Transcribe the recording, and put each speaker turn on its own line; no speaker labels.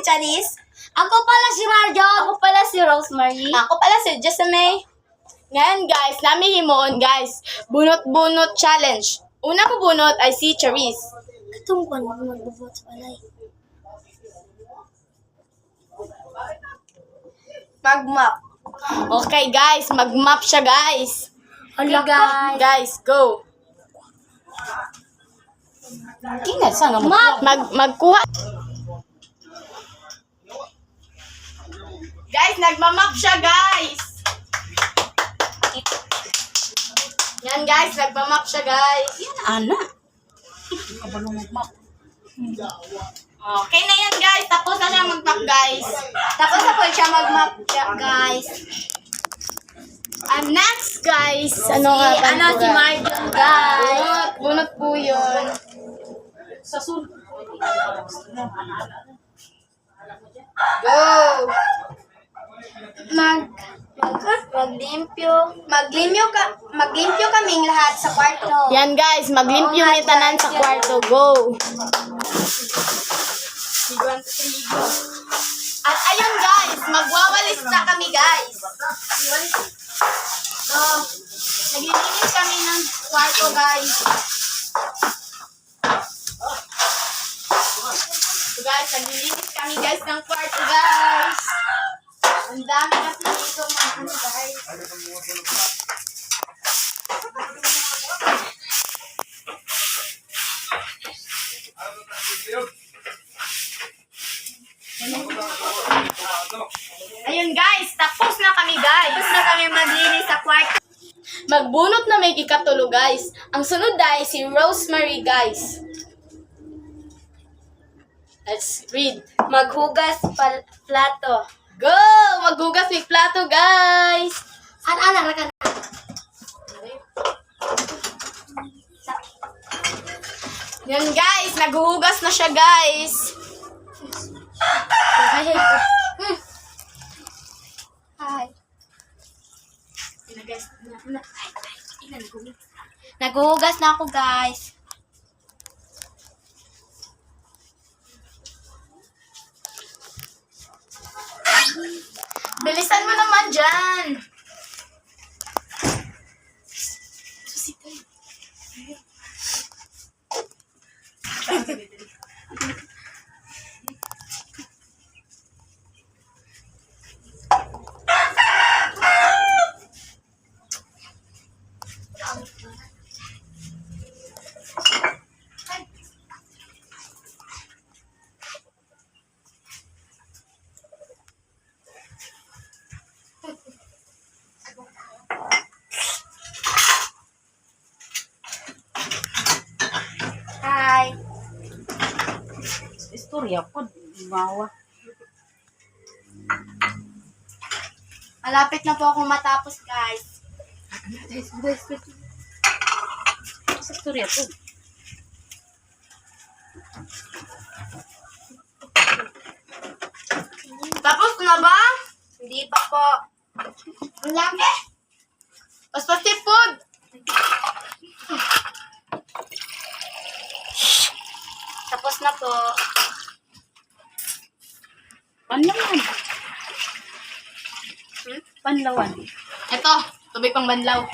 Janice.
Ako pala si Marjo.
Ako pala si Rosemary.
Ako pala si Jessamay. Ngayon guys, namin himoon guys. Bunot-bunot challenge. Una ko bunot ay si Charis.
Katong ko magbubot sa balay.
Mag-map. Okay guys, mag-map siya guys.
Hala guys.
Guys, go.
Tingnan, sana mo.
Magkuha. Guys, nagmamap siya guys. Yan guys, nagmamap siya guys.
Ana.
Okay na yan guys, tapos na siya mag-map guys.
Tapos na po siya mag-map guys.
Next guys, ano nga ba?
Si Marjo guys.
Bunot po yun. Go!
Maglimpyo kaming lahat sa kwarto.
Yan guys, maglimpyo ni tanan sa kwarto. Go! At ayun guys, magwawalis na kami guys. So, naglilinis kami ng kwarto guys. So guys, naglilinis kami guys ng kwarto guys. Ang dami kasi dito mga ano guys. Ayun guys, tapos na kami guys.
Tapos na kami maglinis sa kwarto.
Magbunot na may ikatulo guys. Ang sunod ay si Rosemary guys. Let's read.
Maghugas plato.
Go! Maghugas may plato guys.
Ana ka na.
Yan guys, naghuhugas na siya guys.
Hi. Naghuhugas na ako guys.
Bilisan mo naman dyan.
Hi.
Istorya po, mawa.
Malapit na po akong matapos guys.
Istorya po.
Tapos na ba?
Hindi pa po.
Ang laki. Basta food.
Tapos na po.
Panlawan. Panlawan.
Ito, tubig pang banlaw.